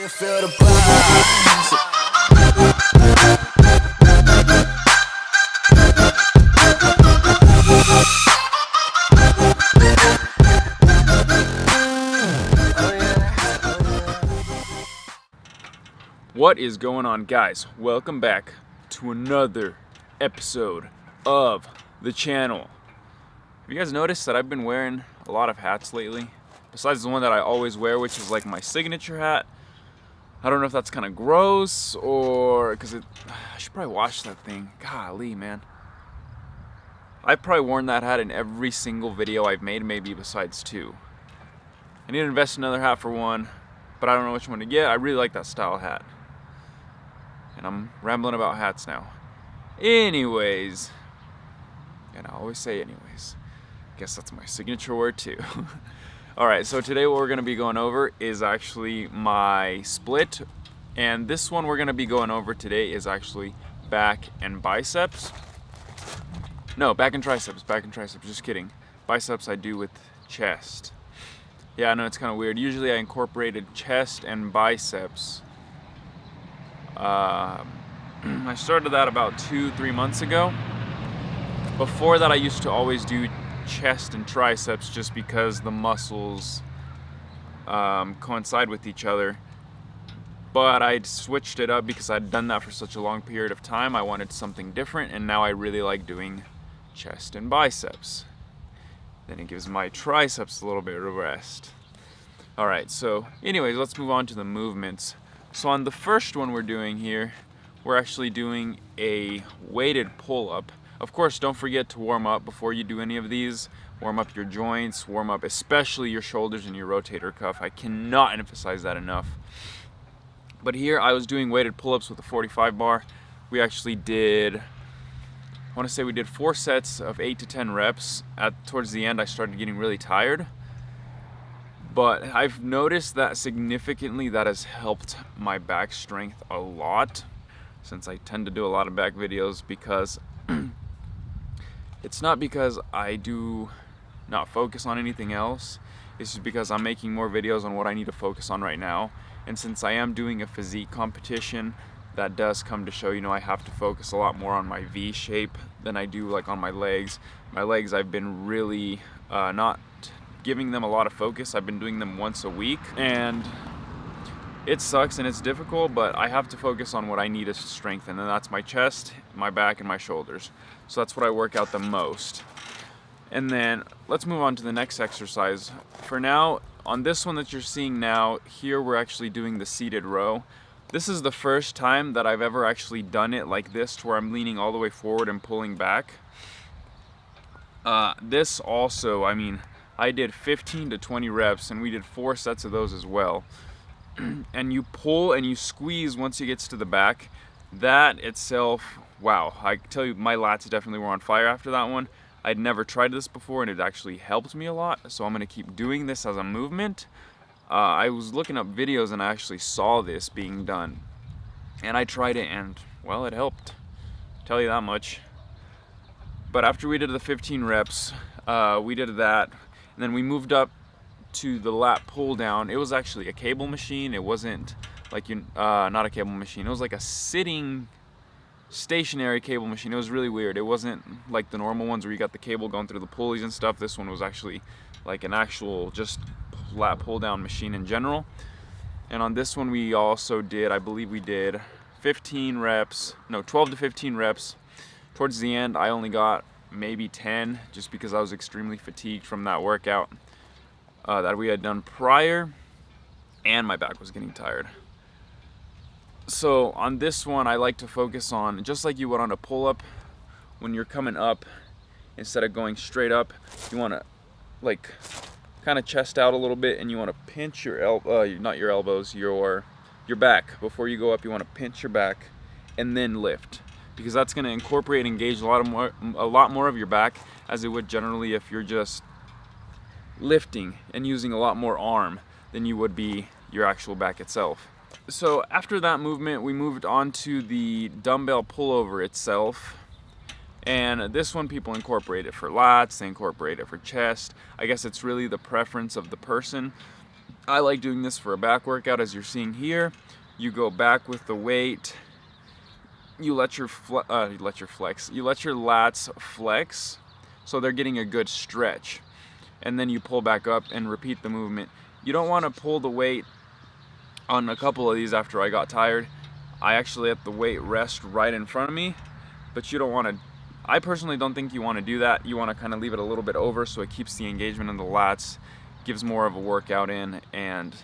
you feel the buzz? What is going on, guys? Welcome back to another episode of the channel. Have you guys noticed that I've been wearing a lot of hats lately? Besides the one that I always wear, which is like my signature hat. I don't know if that's kind of gross or because I should probably wash that thing. Golly, man. I've probably worn that hat in every single video I've made, maybe besides two. I need to invest in another hat for one, but I don't know which one to get. I really like that style hat. And I'm rambling about hats now. Anyways, and I always say anyways. Guess that's my signature word too. Alright, so today what we're going to be going over is actually my split. And this one we're going to be going over today is actually back and biceps. No, back and triceps, just kidding. Biceps I do with chest. Yeah, I know it's kind of weird. Usually I incorporated chest and biceps. I started that about 2-3 months ago. Before that I used to always do chest and triceps just because the muscles coincide with each other. But I switched it up because I'd done that for such a long period of time. I wanted something different, and now I really like doing chest and biceps. Then it gives my triceps a little bit of rest. Alright, so anyways, let's move on to the movements. So on the first one we're doing here, we're actually doing a weighted pull-up. Of course, don't forget to warm up before you do any of these. Warm up your joints, warm up especially your shoulders and your rotator cuff. I cannot emphasize that enough. But here I was doing weighted pull-ups with a 45 bar. We actually did, I want to say we did 4 sets of 8 to 10 reps. Towards the end I started getting really tired. But I've noticed that significantly that has helped my back strength a lot, since I tend to do a lot of back videos, because it's not because I do not focus on anything else. It's just because I'm making more videos on what I need to focus on right now. And since I am doing a physique competition, that does come to show, I have to focus a lot more on my V shape than I do like on my legs. My legs, I've been really not giving them a lot of focus. I've been doing them once a week, and it sucks and it's difficult, but I have to focus on what I need to strengthen, and that's my chest, my back, and my shoulders. So that's what I work out the most. And then let's move on to the next exercise. For now, on this one that you're seeing now, here we're actually doing the seated row. This is the first time that I've ever actually done it like this, to where I'm leaning all the way forward and pulling back. This also, I did 15 to 20 reps, and we did 4 sets of those as well. And you pull and you squeeze once it gets to the back. That itself, wow, I can tell you my lats definitely were on fire after that one. I'd never tried this before, and it actually helped me a lot, so I'm going to keep doing this as a movement. I was looking up videos and I actually saw this being done, and I tried it, and well, it helped, I'll tell you that much. But after we did the 15 reps, we did that, and then we moved up to the lat pull down. It was actually a cable machine. It wasn't like not a cable machine. It was like a sitting stationary cable machine. It was really weird. It wasn't like the normal ones where you got the cable going through the pulleys and stuff. This one was actually like an actual just lat pull down machine in general. And on this one we also did, I believe we did 12 to 15 reps. Towards the end I only got maybe 10, just because I was extremely fatigued from that workout that we had done prior, and my back was getting tired. So on this one I like to focus on, just like you would on a pull-up, when you're coming up, instead of going straight up, you want to like kind of chest out a little bit, and you want to pinch your not your elbows, your back. Before you go up, you want to pinch your back and then lift, because that's going to incorporate and engage a lot more of your back, as it would generally if you're just lifting and using a lot more arm than you would be your actual back itself. So after that movement, we moved on to the dumbbell pullover itself. And this one, people incorporate it for lats, they incorporate it for chest. I guess it's really the preference of the person. I like doing this for a back workout, as you're seeing here. You go back with the weight. You let your lats flex, so they're getting a good stretch, and then you pull back up and repeat the movement. You don't want to pull the weight on a couple of these after I got tired. I actually let the weight rest right in front of me, but you don't want to. I personally don't think you want to do that. You want to kind of leave it a little bit over so it keeps the engagement in the lats, gives more of a workout in, and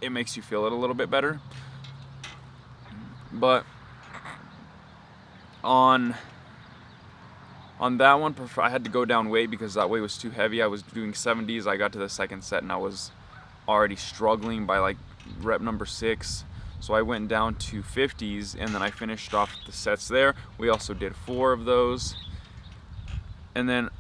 it makes you feel it a little bit better. But on that one, I had to go down weight because that weight was too heavy. I was doing 70s. I got to the second set and I was already struggling by like rep number 6. So I went down to 50s and then I finished off the sets there. We also did 4 of those. And then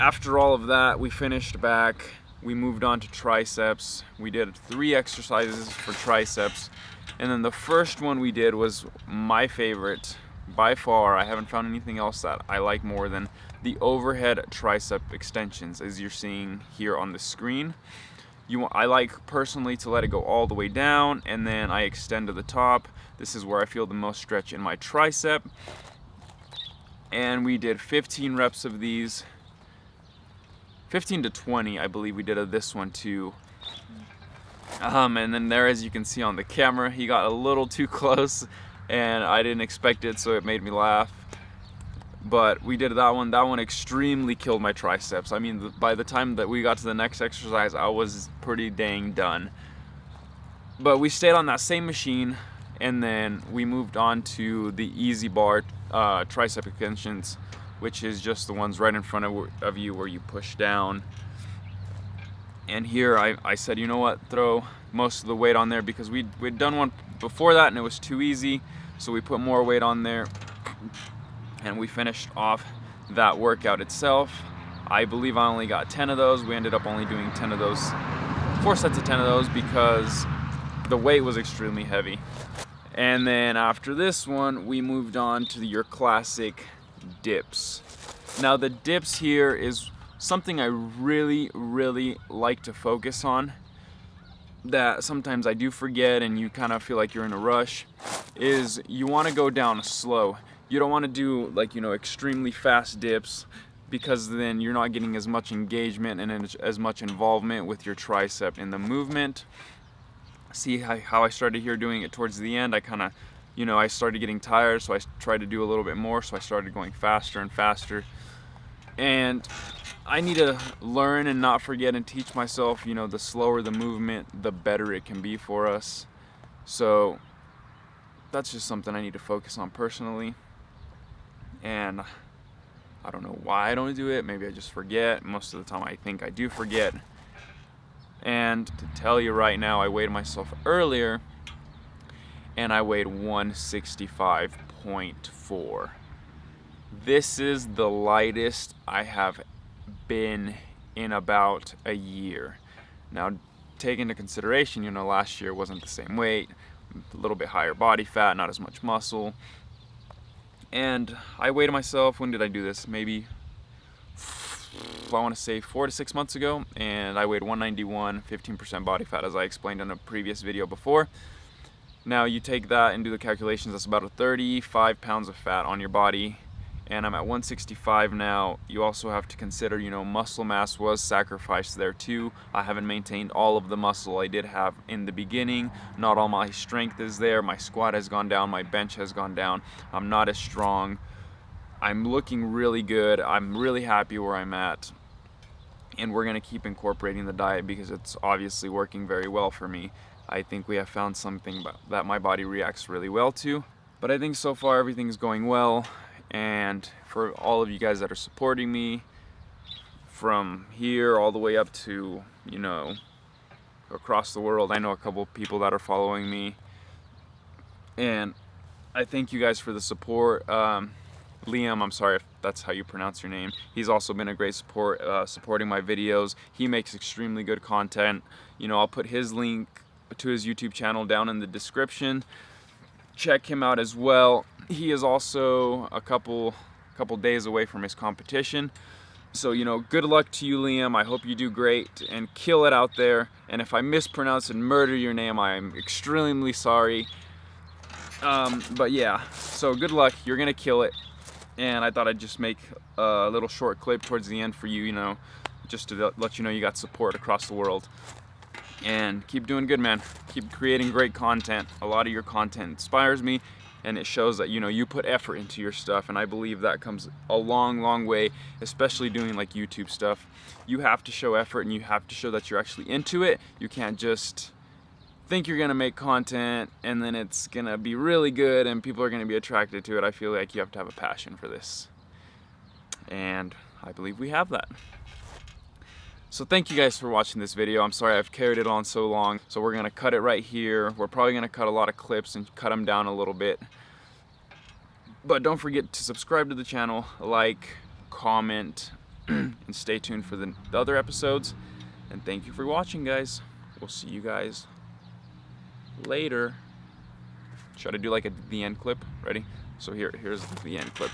after all of that, we finished back. We moved on to triceps. We did 3 exercises for triceps. And then the first one we did was my favorite by far. I haven't found anything else that I like more than the overhead tricep extensions, as you're seeing here on the screen. I like personally to let it go all the way down and then I extend to the top. This is where I feel the most stretch in my tricep. And we did 15 reps of these. 15 to 20, I believe we did of this one too. And then there, as you can see on the camera, he got a little too close and I didn't expect it, so it made me laugh. But we did that one. That one extremely killed my triceps. I mean, by the time that we got to the next exercise, I was pretty dang done. But we stayed on that same machine, and then we moved on to the easy bar tricep extensions, which is just the ones right in front of you where you push down. And here I said, you know what, throw most of the weight on there because we'd done one before that and it was too easy, so we put more weight on there. And we finished off that workout itself. I believe I only got 10 of those. We ended up only doing 10 of those, 4 sets of 10 of those because the weight was extremely heavy. And then after this one, we moved on to your classic dips. Now the dips here is something I really like to focus on, that sometimes I do forget and you kind of feel like you're in a rush, is you want to go down slow. You don't want to do like, extremely fast dips because then you're not getting as much engagement and as much involvement with your tricep in the movement. See how I started here doing it towards the end? I kind of, I started getting tired, so I tried to do a little bit more, so I started going faster and faster. And I need to learn and not forget and teach myself, the slower the movement, the better it can be for us. So that's just something I need to focus on personally. And I don't know why I don't do it. Maybe I just forget. Most of the time I think I do forget. And to tell you right now, I weighed myself earlier and I weighed 165.4. This is the lightest I have been in about a year. Now, take into consideration, last year wasn't the same weight, a little bit higher body fat, not as much muscle. And I weighed myself, when did I do this? Maybe, I want to say 4 to 6 months ago, and I weighed 191, 15% body fat, as I explained in a previous video before. Now you take that and do the calculations, that's about 35 pounds of fat on your body, and I'm at 165 now. You also have to consider, muscle mass was sacrificed there too. I haven't maintained all of the muscle I did have in the beginning. Not all my strength is there. My squat has gone down, my bench has gone down. I'm not as strong. I'm looking really good. I'm really happy where I'm at. And we're gonna keep incorporating the diet because it's obviously working very well for me. I think we have found something that my body reacts really well to. But I think so far everything's going well. And for all of you guys that are supporting me from here all the way up to, across the world, I know a couple people that are following me. And I thank you guys for the support. Liam, I'm sorry if that's how you pronounce your name. He's also been a great support, supporting my videos. He makes extremely good content. I'll put his link to his YouTube channel down in the description. Check him out as well. He is also a couple days away from his competition, So, you know, good luck to you, Liam. I hope you do great and kill it out there. And if I mispronounce and murder your name, I'm extremely sorry. But yeah, so good luck. You're gonna kill it. And I thought I'd just make a little short clip towards the end for you, you know, just to let you know you got support across the world. And keep doing good, man. Keep creating great content. A lot of your content inspires me, and it shows that, you know, you put effort into your stuff, and I believe that comes a long way, especially doing like YouTube stuff. You have to show effort, and you have to show that you're actually into it. You can't just think you're gonna make content and then it's gonna be really good and people are gonna be attracted to it. I feel like you have to have a passion for this, and I believe we have that. So thank you guys for watching this video. I'm sorry I've carried it on so long. So we're gonna cut it right here. We're probably gonna cut a lot of clips and cut them down a little bit. But don't forget to subscribe to the channel, like, comment, and stay tuned for the other episodes. And thank you for watching, guys. We'll see you guys later. Should I do like the end clip? Ready? So here's the end clip.